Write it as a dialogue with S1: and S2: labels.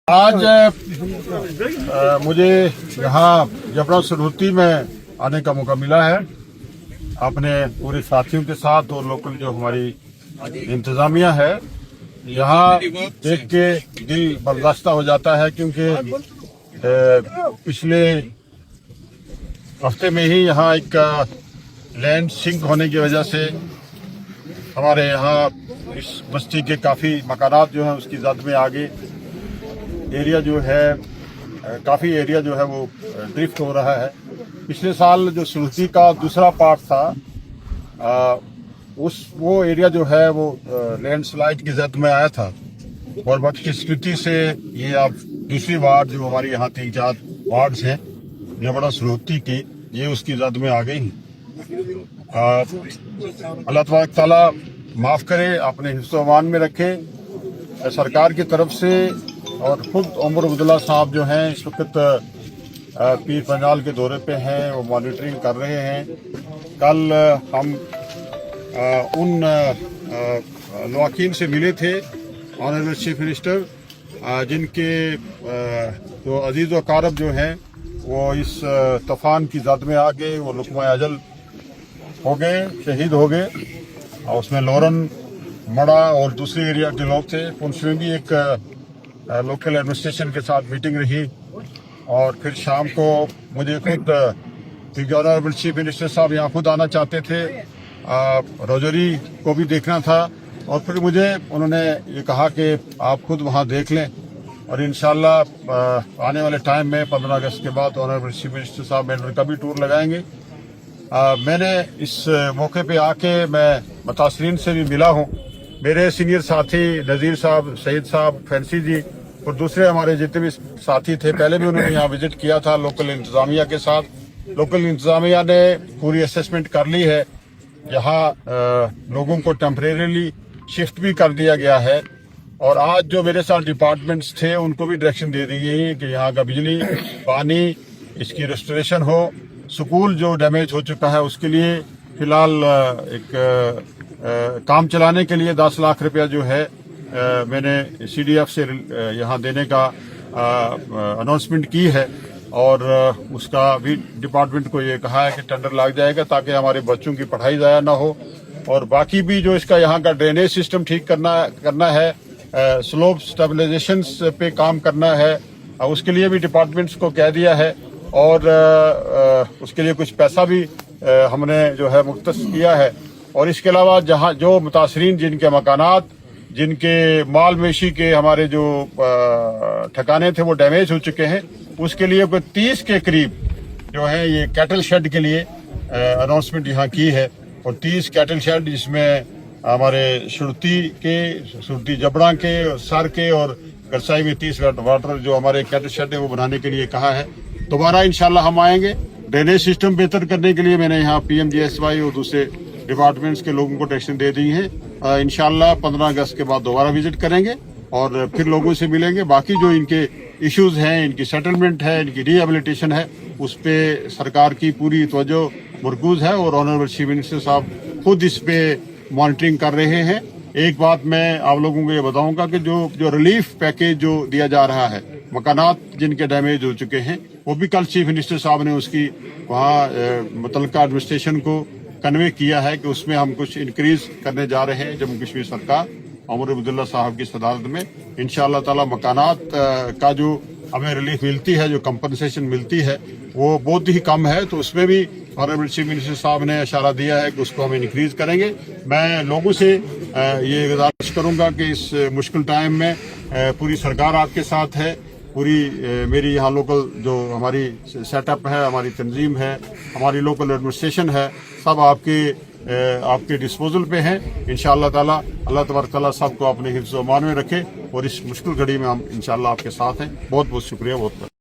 S1: آج مجھے یہاں جبڑا سروتی میں آنے کا موقع ملا ہے اپنے پورے ساتھیوں کے ساتھ اور لوکل جو ہماری انتظامیہ ہے. یہاں دیکھ کے دل برداشتہ ہو جاتا ہے کیونکہ پچھلے ہفتے میں ہی یہاں ایک لینڈ سنک ہونے کی وجہ سے ہمارے یہاں اس بستی کے کافی مکانات جو ہیں اس کی زد میں آ گئے. ایریا جو ہے کافی ایریا جو ہے وہ ڈرفٹ ہو رہا ہے. پچھلے سال جو سروتی کا دوسرا پارٹ تھا وہ ایریا جو ہے وہ لینڈ سلائڈ کی زد میں آیا تھا اور بدقسمتی سے یہ اب دوسری وارڈ جو ہماری یہاں 3-4 وارڈز ہیں جبڑا سروتی کی یہ اس کی زد میں آ گئی ہیں. اللہ تبارک تعالیٰ معاف کرے اپنے حفظ و امان میں رکھے. سرکار کی طرف سے اور خود عمر عبداللہ صاحب جو ہیں اس وقت پیر پنجال کے دورے پہ ہیں, وہ مانیٹرنگ کر رہے ہیں. کل ہم ان لواحقین سے ملے تھے آنریبل چیف منسٹر جن کے جو عزیز و اقارب جو ہیں وہ اس طوفان کی زد میں آ گئے, وہ لقمہ اجل ہو گئے, شہید ہو گئے. اور اس میں لورن مڑا اور دوسری ایریا کے لوگ تھے. پونچھ میں بھی ایک لوکل ایڈمنسٹریشن کے ساتھ میٹنگ رہی اور پھر شام کو مجھے خود آنریبل چیف منسٹر صاحب یہاں خود آنا چاہتے تھے, روزری کو بھی دیکھنا تھا اور پھر مجھے انہوں نے یہ کہا کہ آپ خود وہاں دیکھ لیں اور انشاءاللہ آنے والے ٹائم میں 15 اگست کے بعد آنریبل چیف منسٹر صاحب مینڈر کا بھی ٹور لگائیں گے. میں نے اس موقع پہ آ کے میں متاثرین سے بھی ملا ہوں. میرے سینئر ساتھی نذیر صاحب, سعید صاحب, فینسی جی اور دوسرے ہمارے جتنے بھی ساتھی تھے پہلے بھی انہوں نے یہاں وزٹ کیا تھا لوکل انتظامیہ کے ساتھ. لوکل انتظامیہ نے پوری اسیسمنٹ کر لی ہے. یہاں لوگوں کو ٹیمپریریلی شفٹ بھی کر دیا گیا ہے اور آج جو میرے ساتھ ڈپارٹمنٹس تھے ان کو بھی ڈائریکشن دے دی گئی کہ یہاں کا بجلی, پانی, اس کی ریسٹوریشن ہو. سکول جو ڈیمیج ہو چکا ہے اس کے لیے فی الحال ایک کام چلانے کے لیے 10 لاکھ روپیہ جو ہے میں نے سی ڈی ایف سے یہاں دینے کا اناؤنسمنٹ کی ہے اور اس کا بھی ڈپارٹمنٹ کو یہ کہا ہے کہ ٹینڈر لگ جائے گا تاکہ ہمارے بچوں کی پڑھائی ضائع نہ ہو. اور باقی بھی جو اس کا یہاں کا ڈرینیج سسٹم ٹھیک کرنا ہے, سلوپ سٹیبلائزیشنز پہ کام کرنا ہے, اس کے لیے بھی ڈپارٹمنٹس کو کہہ دیا ہے اور اس کے لیے کچھ پیسہ بھی ہم نے جو ہے مختص کیا ہے. اور اس کے علاوہ جہاں جو متاثرین جن کے مکانات, جن کے مال مویشی کے ہمارے جو ٹھکانے تھے وہ ڈیمیج ہو چکے ہیں, اس کے لیے کوئی 30 کے قریب جو ہے یہ کیٹل شیڈ کے لیے اناؤنسمنٹ یہاں کی ہے. اور 30 کیٹل شیڈ جس میں ہمارے سرتی جبڑا کے, سر کے اور گرسائی میں 30 واٹر جو ہمارے کیٹل شیڈ ہے وہ بنانے کے لیے کہا ہے. دوبارہ انشاءاللہ ہم آئیں گے. ڈرینیج سسٹم بہتر کرنے کے لیے میں نے یہاں PMGSY اور دوسرے ڈپارٹمنٹس کے لوگوں کو ڈائریکشن دے دی ہیں. انشاءاللہ 15 اگست کے بعد دوبارہ وزٹ کریں گے اور پھر لوگوں سے ملیں گے. باقی جو ان کے ایشوز ہیں, ان کی سیٹلمنٹ ہے, ان کی ری ایبلیٹیشن ہے, اس پہ سرکار کی پوری توجہ مرکوز ہے اور آنریبل چیف منسٹر صاحب خود اس پہ مانیٹرنگ کر رہے ہیں. ایک بات میں آپ لوگوں کو یہ بتاؤں گا کہ جو ریلیف پیکیج جو دیا جا رہا ہے, مکانات جن کے ڈیمیج ہو چکے ہیں, وہ بھی کل چیف منسٹر صاحب نے اس کی وہاں متعلقہ ایڈمنسٹریشن کو کنوے کیا ہے کہ اس میں ہم کچھ انکریز کرنے جا رہے ہیں. جموں کشمیر سرکار عمر عبداللہ صاحب کی صدارت میں انشاءاللہ تعالی مکانات کا جو ہمیں ریلیف ملتی ہے, جو کمپنسیشن ملتی ہے, وہ بہت ہی کم ہے. تو اس میں بھی آنریبل چیف منسٹر صاحب نے اشارہ دیا ہے کہ اس کو ہم انکریز کریں گے. میں لوگوں سے یہ گزارش کروں گا کہ اس مشکل ٹائم میں پوری سرکار آپ کے ساتھ ہے. پوری میری یہاں لوکل جو ہماری سیٹ اپ ہے, ہماری تنظیم ہے, ہماری لوکل ایڈمنسٹریشن ہے, سب آپ کے ڈسپوزل پہ ہیں. انشاءاللہ تعالی اللہ تبارک تعالیٰ سب کو اپنے حفظ و امان میں رکھے اور اس مشکل گھڑی میں ہم انشاءاللہ آپ کے ساتھ ہیں. بہت بہت شکریہ. بہت